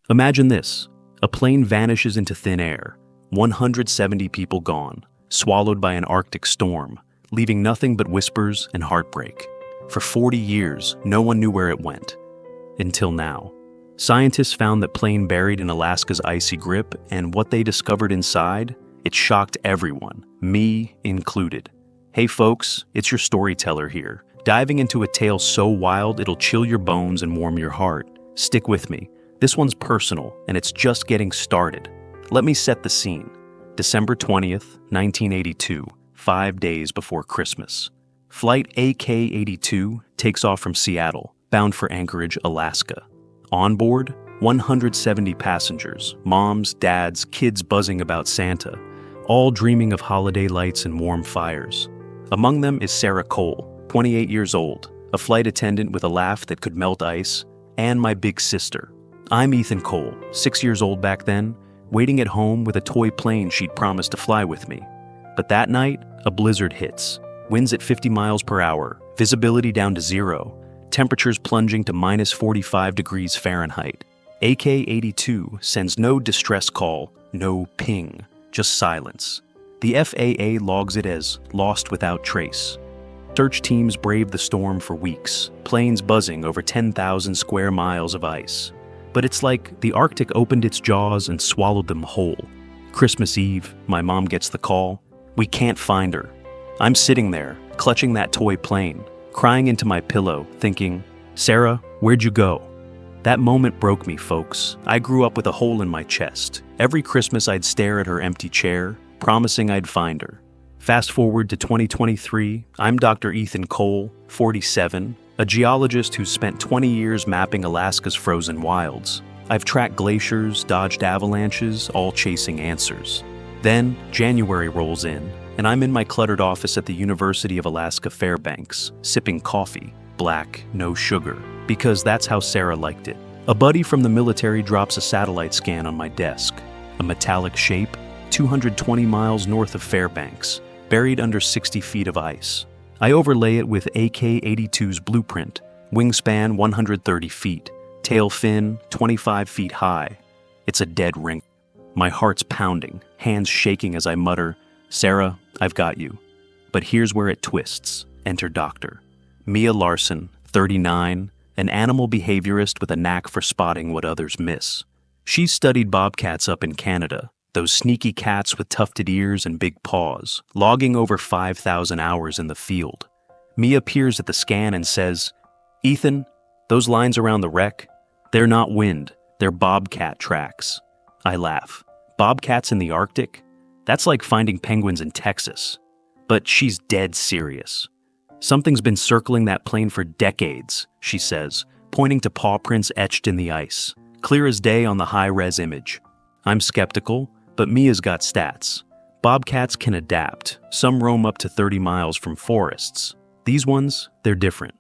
Imagine this. A plane vanishes into thin air, 170 people gone, swallowed by an Arctic storm, leaving nothing but whispers and heartbreak. For 40 years, no one knew where it went. Until now. Scientists found that plane buried in Alaska's icy grip, and what they discovered inside, it shocked everyone, me included. Hey folks, it's your storyteller here, diving into a tale so wild it'll chill your bones and warm your heart. Stick with me. This one's personal, and it's just getting started. Let me set the scene. December 20th, 1982, 5 days before Christmas. Flight AK-82 takes off from Seattle, bound for Anchorage, Alaska. On board, 170 passengers, moms, dads, kids buzzing about Santa, all dreaming of holiday lights and warm fires. Among them is Sarah Cole, 28 years old, a flight attendant with a laugh that could melt ice, and my big sister. I'm Ethan Cole, 6 years old back then, waiting at home with a toy plane she'd promised to fly with me. But that night, a blizzard hits. Winds at 50 miles per hour, visibility down to zero, temperatures plunging to minus 45 degrees Fahrenheit. AK-82 sends no distress call, no ping, just silence. The FAA logs it as lost without trace. Search teams brave the storm for weeks, planes buzzing over 10,000 square miles of ice. But it's like the Arctic opened its jaws and swallowed them whole. Christmas Eve, my mom gets the call. We can't find her. I'm sitting there, clutching that toy plane, crying into my pillow, thinking, Sarah, where'd you go? That moment broke me, folks. I grew up with a hole in my chest. Every Christmas I'd stare at her empty chair, promising I'd find her. Fast forward to 2023, I'm Dr. Ethan Cole, 47, a geologist who's spent 20 years mapping Alaska's frozen wilds. I've tracked glaciers, dodged avalanches, all chasing answers. Then, January rolls in, and I'm in my cluttered office at the University of Alaska Fairbanks, sipping coffee, black, no sugar, because that's how Sarah liked it. A buddy from the military drops a satellite scan on my desk, a metallic shape, 220 miles north of Fairbanks, buried under 60 feet of ice. I overlay it with AK-82's blueprint, wingspan 130 feet, tail fin 25 feet high. It's a dead ring. My heart's pounding, hands shaking as I mutter, Sarah, I've got you. But here's where it twists. Enter Doctor. Mia Larson, 39, an animal behaviorist with a knack for spotting what others miss. She's studied bobcats up in Canada, those sneaky cats with tufted ears and big paws, logging over 5,000 hours in the field. Mia peers at the scan and says, Ethan, those lines around the wreck, they're not wind, they're bobcat tracks. I laugh. Bobcats in the Arctic? That's like finding penguins in Texas. But she's dead serious. Something's been circling that plane for decades, she says, pointing to paw prints etched in the ice, clear as day on the high-res image. I'm skeptical, but Mia's got stats. Bobcats can adapt. Some roam up to 30 miles from forests. These ones, they're different.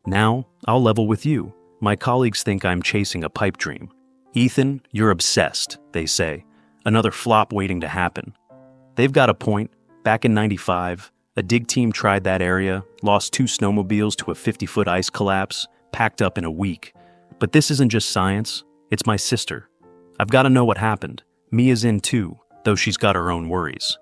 Now, I'll level with you. My colleagues think I'm chasing a pipe dream. Ethan, you're obsessed, they say. Another flop waiting to happen. They've got a point. Back in '95, a dig team tried that area, lost 2 snowmobiles to a 50-foot ice collapse, packed up in a week. But this isn't just science, it's my sister. I've got to know what happened. Mia's in too, though she's got her own worries.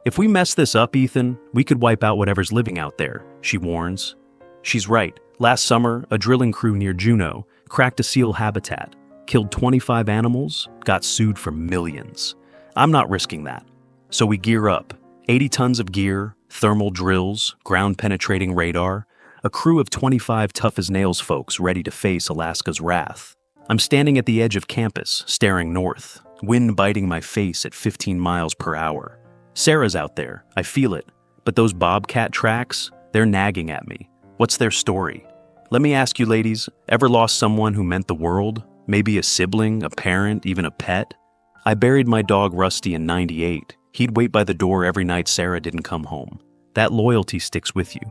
If we mess this up, Ethan, we could wipe out whatever's living out there, she warns. She's right. Last summer, a drilling crew near Juneau cracked a seal habitat, killed 25 animals, got sued for millions. I'm not risking that. So we gear up. 80 tons of gear, thermal drills, ground-penetrating radar, a crew of 25 tough-as-nails folks ready to face Alaska's wrath. I'm standing at the edge of campus, staring north, wind biting my face at 15 miles per hour. Sarah's out there, I feel it, but those bobcat tracks, they're nagging at me. What's their story? Let me ask you ladies, ever lost someone who meant the world? Maybe a sibling, a parent, even a pet? I buried my dog Rusty in '98. He'd wait by the door every night Sarah didn't come home. That loyalty sticks with you.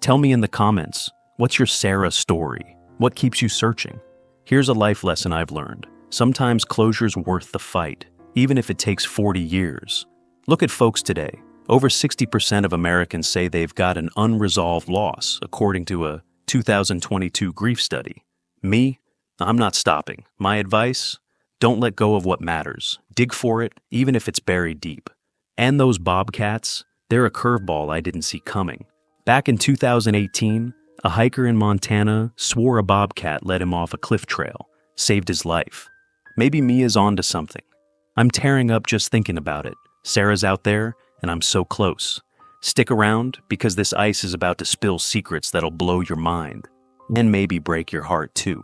Tell me in the comments, what's your Sarah story? What keeps you searching? Here's a life lesson I've learned. Sometimes closure's worth the fight, even if it takes 40 years. Look at folks today. Over 60% of Americans say they've got an unresolved loss, according to a 2022 grief study. Me? I'm not stopping. My advice? Don't let go of what matters. Dig for it, even if it's buried deep. And those bobcats, they're a curveball I didn't see coming. Back in 2018, a hiker in Montana swore a bobcat led him off a cliff trail, saved his life. Maybe Mia's onto something. I'm tearing up just thinking about it. Sarah's out there, and I'm so close. Stick around, because this ice is about to spill secrets that'll blow your mind. And maybe break your heart, too.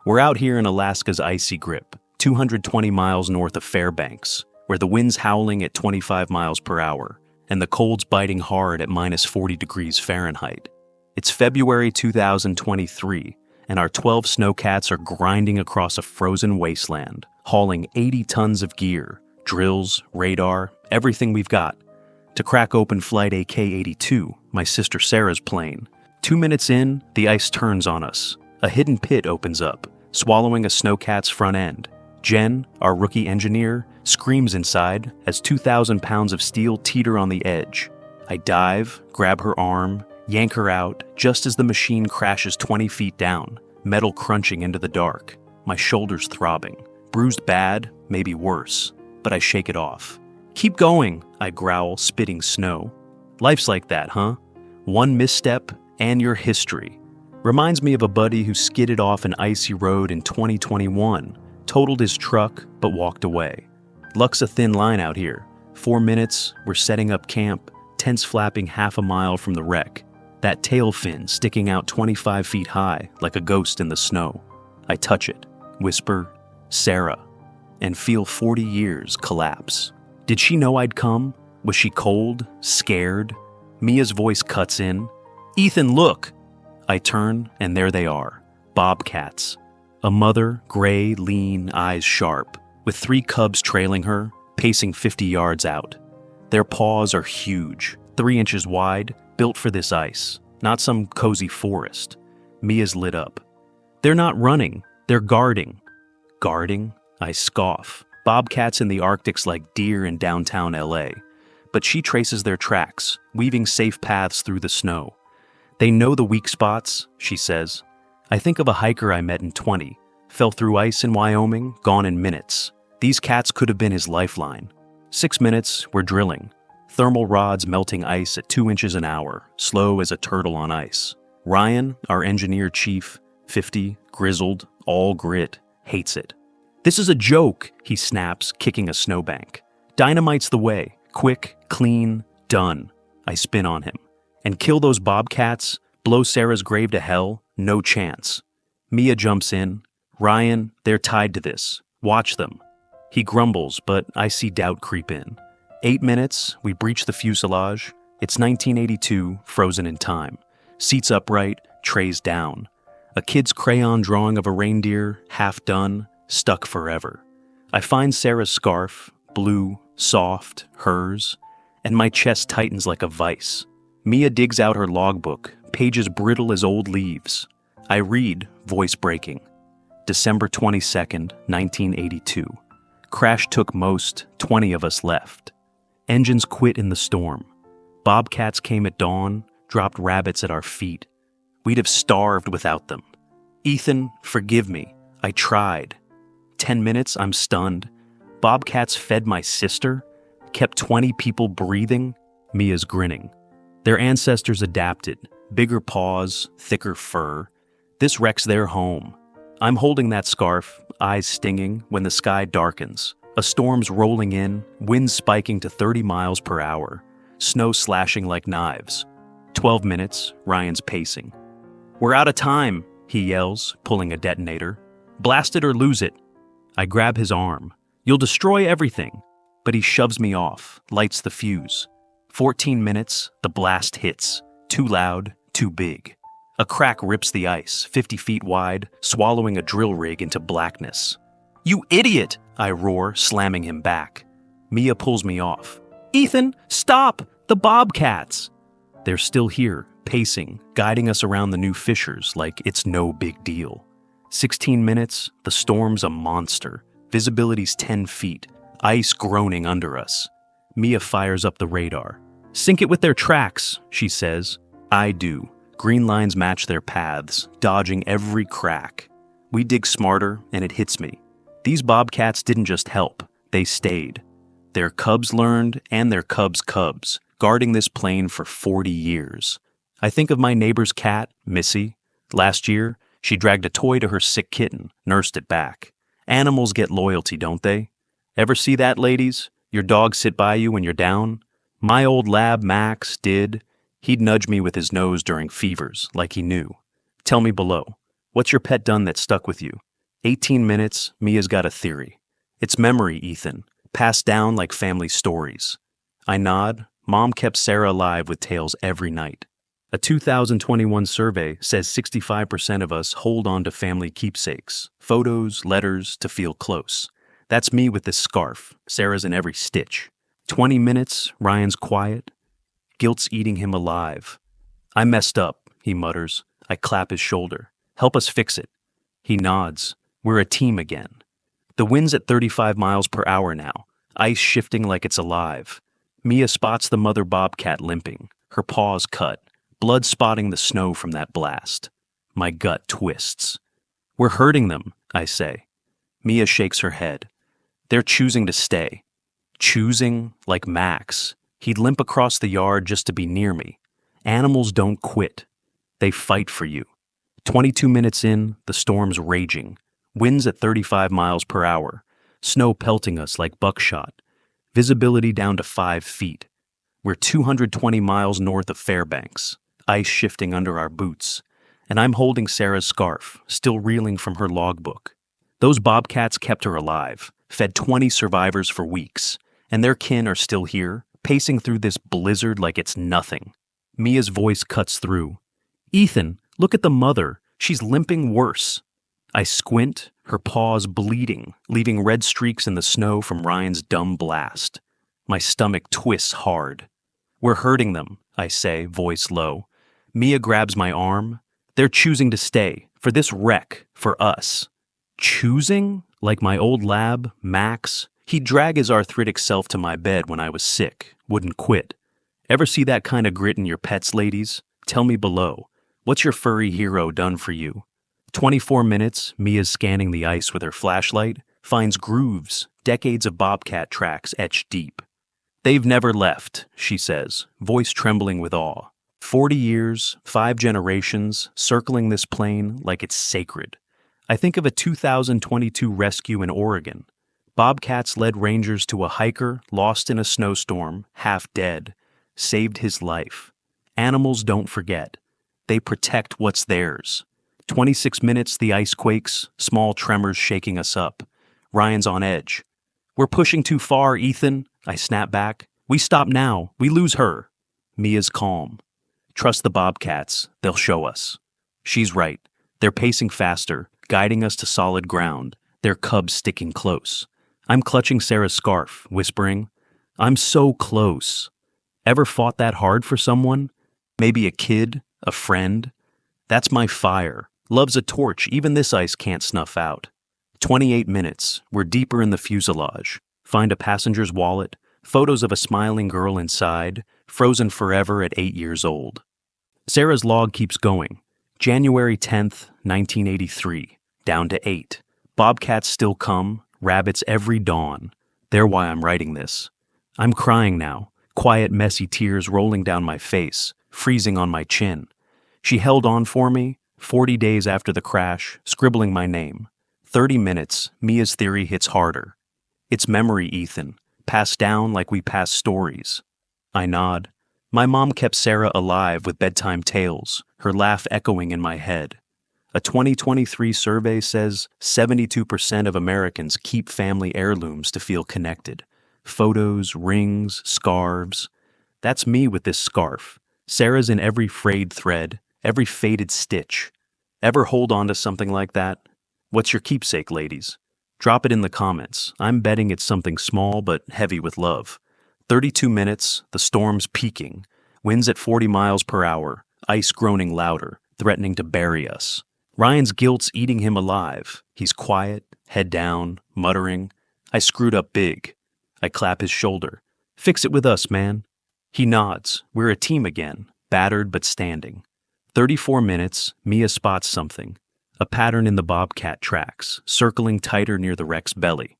We're out here in Alaska's icy grip, 220 miles north of Fairbanks, where the wind's howling at 25 miles per hour, and the cold's biting hard at minus 40 degrees Fahrenheit. It's February 2023, and our 12 snowcats are grinding across a frozen wasteland, hauling 80 tons of gear, drills, radar, everything we've got, to crack open Flight AK-82, my sister Sarah's plane. 2 minutes in, the ice turns on us. A hidden pit opens up, swallowing a snowcat's front end. Jen, our rookie engineer, screams inside as 2,000 pounds of steel teeter on the edge. I dive, grab her arm, yank her out just as the machine crashes 20 feet down, metal crunching into the dark, my shoulders throbbing. Bruised bad, maybe worse, but I shake it off. Keep going, I growl, spitting snow. Life's like that, huh? One misstep, and you're history. Reminds me of a buddy who skidded off an icy road in 2021, totaled his truck, but walked away. Luck's a thin line out here. 4 minutes, we're setting up camp, tents flapping half a mile from the wreck. That tail fin sticking out 25 feet high, like a ghost in the snow. I touch it, whisper, Sarah, and feel 40 years collapse. Did she know I'd come? Was she cold? Scared? Mia's voice cuts in. Ethan, look! I turn, and there they are, bobcats. A mother, gray, lean, eyes sharp, with 3 cubs trailing her, pacing 50 yards out. Their paws are huge, 3 inches wide, built for this ice, not some cozy forest. Mia's lit up. They're not running, they're guarding. Guarding? I scoff. Bobcats in the Arctic's like deer in downtown LA. But she traces their tracks, weaving safe paths through the snow. They know the weak spots, she says. I think of a hiker I met in 20, fell through ice in Wyoming, gone in minutes. These cats could have been his lifeline. 6 minutes, we're drilling. Thermal rods melting ice at 2 inches an hour, slow as a turtle on ice. Ryan, our engineer chief, 50, grizzled, all grit, hates it. This is a joke, he snaps, kicking a snowbank. Dynamite's the way, quick, clean, done. I spin on him. And kill those bobcats, blow Sarah's grave to hell, no chance. Mia jumps in. Ryan, they're tied to this. Watch them. He grumbles, but I see doubt creep in. 8 minutes, we breach the fuselage. It's 1982, frozen in time. Seats upright, trays down. A kid's crayon drawing of a reindeer, half done, stuck forever. I find Sarah's scarf, blue, soft, hers, and my chest tightens like a vice. Mia digs out her logbook, pages brittle as old leaves. I read, voice breaking. December 22nd, 1982. Crash took most, 20 of us left. Engines quit in the storm. Bobcats came at dawn, dropped rabbits at our feet. We'd have starved without them. Ethan, forgive me. I tried. 10 minutes, I'm stunned. Bobcats fed my sister? Kept 20 people breathing? Mia's grinning. Their ancestors adapted. Bigger paws, thicker fur. This wrecks their home. I'm holding that scarf, eyes stinging, when the sky darkens. A storm's rolling in, wind spiking to 30 miles per hour. Snow slashing like knives. 12 minutes, Ryan's pacing. We're out of time, he yells, pulling a detonator. Blast it or lose it. I grab his arm. You'll destroy everything. But he shoves me off, lights the fuse. 14 minutes, the blast hits. Too loud, too big. A crack rips the ice, 50 feet wide, swallowing a drill rig into blackness. You idiot! I roar, slamming him back. Mia pulls me off. Ethan, stop! The bobcats! They're still here, pacing, guiding us around the new fissures like it's no big deal. 16 minutes, the storm's a monster. Visibility's 10 feet, ice groaning under us. Mia fires up the radar. Sync it with their tracks, she says. I do. Green lines match their paths, dodging every crack. We dig smarter, and it hits me. These bobcats didn't just help, they stayed. Their cubs learned, and their cubs, guarding this plane for 40 years. I think of my neighbor's cat, Missy. Last year, she dragged a toy to her sick kitten, nursed it back. Animals get loyalty, don't they? Ever see that, ladies? Your dog sit by you when you're down? My old lab, Max, did. He'd nudge me with his nose during fevers, like he knew. Tell me below, what's your pet done that stuck with you? 18 minutes, Mia's got a theory. It's memory, Ethan, passed down like family stories. I nod. Mom kept Sarah alive with tales every night. A 2021 survey says 65% of us hold on to family keepsakes, photos, letters, to feel close. That's me with this scarf. Sarah's in every stitch. 20 minutes, Ryan's quiet. Guilt's eating him alive. I messed up, he mutters. I clap his shoulder. Help us fix it. He nods. We're a team again. The wind's at 35 miles per hour now, ice shifting like it's alive. Mia spots the mother bobcat limping, her paws cut, blood spotting the snow from that blast. My gut twists. We're hurting them, I say. Mia shakes her head. They're choosing to stay. Choosing like Max. He'd limp across the yard just to be near me. Animals don't quit. They fight for you. 22 minutes in, the storm's raging. Winds at 35 miles per hour. Snow pelting us like buckshot. Visibility down to 5 feet. We're 220 miles north of Fairbanks. Ice shifting under our boots. And I'm holding Sarah's scarf, still reeling from her logbook. Those bobcats kept her alive, fed 20 survivors for weeks. And their kin are still here, pacing through this blizzard like it's nothing. Mia's voice cuts through. Ethan, look at the mother. She's limping worse. I squint, her paws bleeding, leaving red streaks in the snow from Ryan's dumb blast. My stomach twists hard. We're hurting them, I say, voice low. Mia grabs my arm. They're choosing to stay, for this wreck, for us. Choosing? Like my old lab, Max? He'd drag his arthritic self to my bed when I was sick, wouldn't quit. Ever see that kind of grit in your pets, ladies? Tell me below. What's your furry hero done for you? 24 minutes, Mia's scanning the ice with her flashlight, finds grooves, decades of bobcat tracks etched deep. They've never left, she says, voice trembling with awe. 40 years, 5 generations, circling this plain like it's sacred. I think of a 2022 rescue in Oregon. Bobcats led rangers to a hiker lost in a snowstorm, half dead. Saved his life. Animals don't forget. They protect what's theirs. 26 minutes, the ice quakes, small tremors shaking us up. Ryan's on edge. We're pushing too far, Ethan, I snap back. We stop now. We lose her. Mia's calm. Trust the bobcats. They'll show us. She's right. They're pacing faster, guiding us to solid ground, their cubs sticking close. I'm clutching Sarah's scarf, whispering, I'm so close. Ever fought that hard for someone? Maybe a kid, a friend? That's my fire. Love's a torch even this ice can't snuff out. 28 minutes. We're deeper in the fuselage. Find a passenger's wallet, photos of a smiling girl inside, frozen forever at 8 years old. Sarah's log keeps going. January 10th, 1983. Down to 8. Bobcats still come, rabbits every dawn. They're why I'm writing this. I'm crying now, quiet, messy tears rolling down my face, freezing on my chin. She held on for me, 40 days after the crash, scribbling my name. 30 minutes, Mia's theory hits harder. It's memory, Ethan, passed down like we pass stories. I nod. My mom kept Sarah alive with bedtime tales, her laugh echoing in my head. A 2023 survey says 72% of Americans keep family heirlooms to feel connected. Photos, rings, scarves. That's me with this scarf. Sarah's in every frayed thread, every faded stitch. Ever hold on to something like that? What's your keepsake, ladies? Drop it in the comments. I'm betting it's something small but heavy with love. 32 minutes, the storm's peaking. Winds at 40 miles per hour, ice groaning louder, threatening to bury us. Ryan's guilt's eating him alive. He's quiet, head down, muttering. I screwed up big. I clap his shoulder. Fix it with us, man. He nods. We're a team again, battered but standing. 34 minutes, Mia spots something. A pattern in the bobcat tracks, circling tighter near the wreck's belly.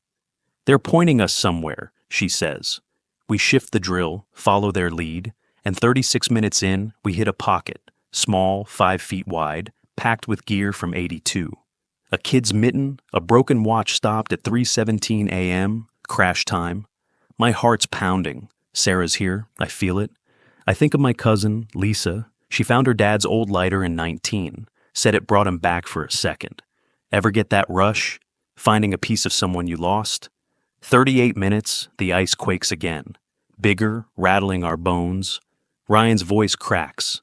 They're pointing us somewhere, she says. We shift the drill, follow their lead, and 36 minutes in, we hit a pocket, small, 5 feet wide, packed with gear from '82. A kid's mitten, a broken watch stopped at 3:17 a.m., crash time. My heart's pounding. Sarah's here, I feel it. I think of my cousin, Lisa. She found her dad's old lighter in 19, said it brought him back for a second. Ever get that rush? Finding a piece of someone you lost? 38 minutes, the ice quakes again. Bigger, rattling our bones. Ryan's voice cracks.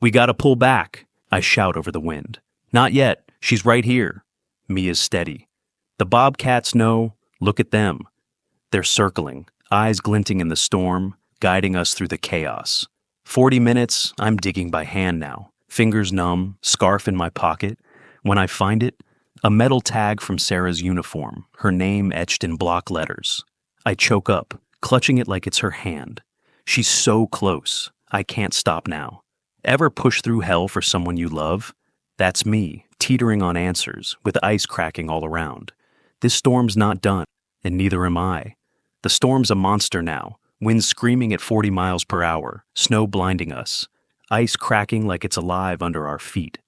We gotta pull back, I shout over the wind. Not yet, she's right here. Mia's steady. The bobcats know, look at them. They're circling, eyes glinting in the storm, guiding us through the chaos. 40 minutes, I'm digging by hand now. Fingers numb, scarf in my pocket. When I find it, a metal tag from Sarah's uniform, her name etched in block letters. I choke up, clutching it like it's her hand. She's so close. I can't stop now. Ever push through hell for someone you love? That's me, teetering on answers, with ice cracking all around. This storm's not done, and neither am I. The storm's a monster now, wind screaming at 40 miles per hour, snow blinding us, ice cracking like it's alive under our feet.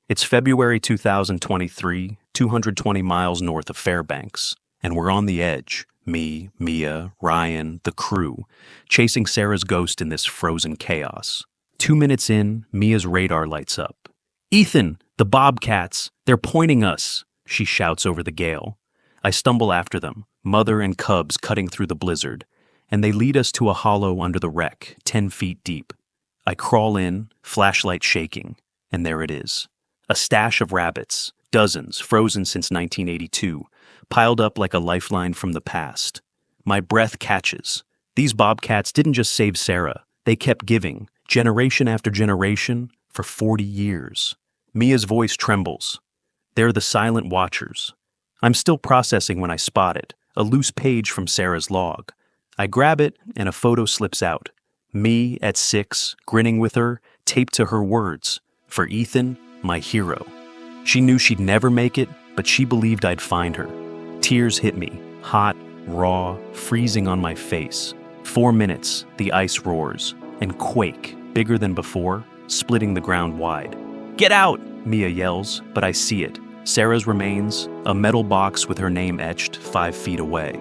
It's February 2023, 220 miles north of Fairbanks, and we're on the edge, me, Mia, Ryan, the crew, chasing Sarah's ghost in this frozen chaos. 2 minutes in, Mia's radar lights up. Ethan, the bobcats, they're pointing us, she shouts over the gale. I stumble after them, mother and cubs cutting through the blizzard, and they lead us to a hollow under the wreck, 10 feet deep. I crawl in, flashlight shaking, and there it is. A stash of rabbits, dozens, frozen since 1982, piled up like a lifeline from the past. My breath catches. These bobcats didn't just save Sarah, they kept giving, generation after generation, for 40 years. Mia's voice trembles. They're the silent watchers. I'm still processing when I spot it, a loose page from Sarah's log. I grab it, and a photo slips out. Me at 6, grinning with her, taped to her words. For Ethan, my hero. She knew she'd never make it, but she believed I'd find her. Tears hit me, hot, raw, freezing on my face. 4 minutes, the ice roars, and quake, bigger than before, splitting the ground wide. Get out, Mia yells, but I see it. Sarah's remains, a metal box with her name etched 5 feet away.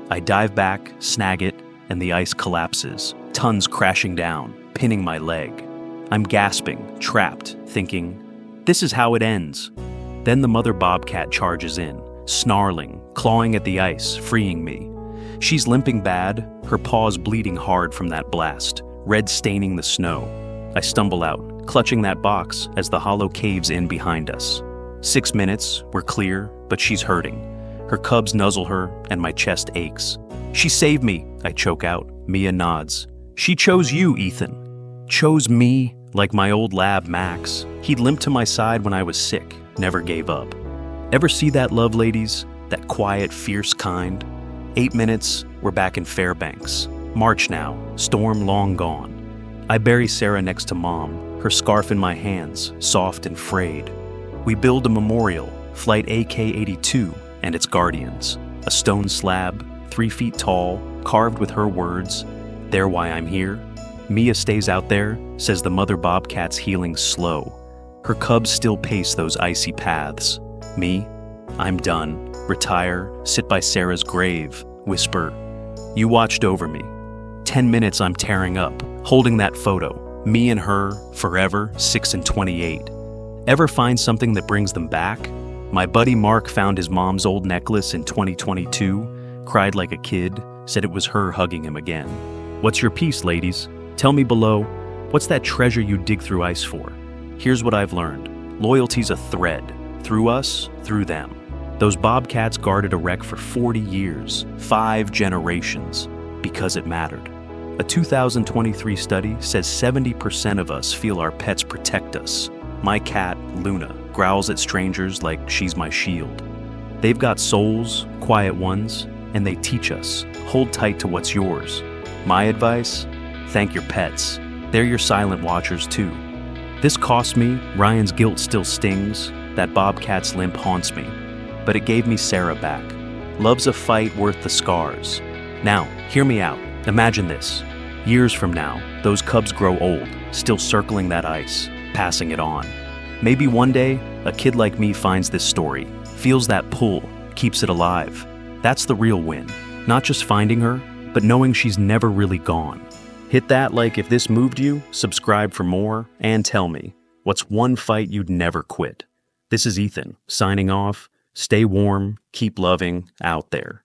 I dive back, snag it, and the ice collapses, tons crashing down, pinning my leg. I'm gasping, trapped, thinking, this is how it ends. Then the mother bobcat charges in, snarling, clawing at the ice, freeing me. She's limping bad, her paws bleeding hard from that blast, red staining the snow. I stumble out, clutching that box as the hollow caves in behind us. 6 minutes, we're clear, but she's hurting. Her cubs nuzzle her, and my chest aches. She saved me, I choke out. Mia nods. She chose you, Ethan. Chose me, like my old lab Max. He'd limped to my side when I was sick, never gave up. Ever see that love, ladies? That quiet, fierce kind? 8 minutes, we're back in Fairbanks. March now, storm long gone. I bury Sarah next to Mom, her scarf in my hands, soft and frayed. We build a memorial, Flight AK-82 and its guardians. A stone slab, 3 feet tall, carved with her words, "They're why I'm here." Mia stays out there, says the mother bobcat's healing slow. Her cubs still pace those icy paths. Me, I'm done. Retire, sit by Sarah's grave, whisper, "You watched over me." 10 minutes I'm tearing up, holding that photo. Me and her, forever, 6 and 28. Ever find something that brings them back? My buddy Mark found his mom's old necklace in 2022, cried like a kid, said it was her hugging him again. What's your piece, ladies? Tell me below, what's that treasure you dig through ice for? Here's what I've learned. Loyalty's a thread. Through us, through them. Those bobcats guarded a wreck for 40 years, 5 generations, because it mattered. A 2023 study says 70% of us feel our pets protect us. My cat, Luna, growls at strangers like she's my shield. They've got souls, quiet ones, and they teach us. Hold tight to what's yours. My advice? Thank your pets. They're your silent watchers too. This cost me, Ryan's guilt still stings, that bobcat's limp haunts me, but it gave me Sarah back. Love's a fight worth the scars. Now, hear me out. Imagine this. Years from now, those cubs grow old, still circling that ice, passing it on. Maybe one day, a kid like me finds this story, feels that pull, keeps it alive. That's the real win. Not just finding her, but knowing she's never really gone. Hit that like if this moved you, subscribe for more, and tell me, what's one fight you'd never quit? This is Ethan, signing off. Stay warm, keep loving, out there.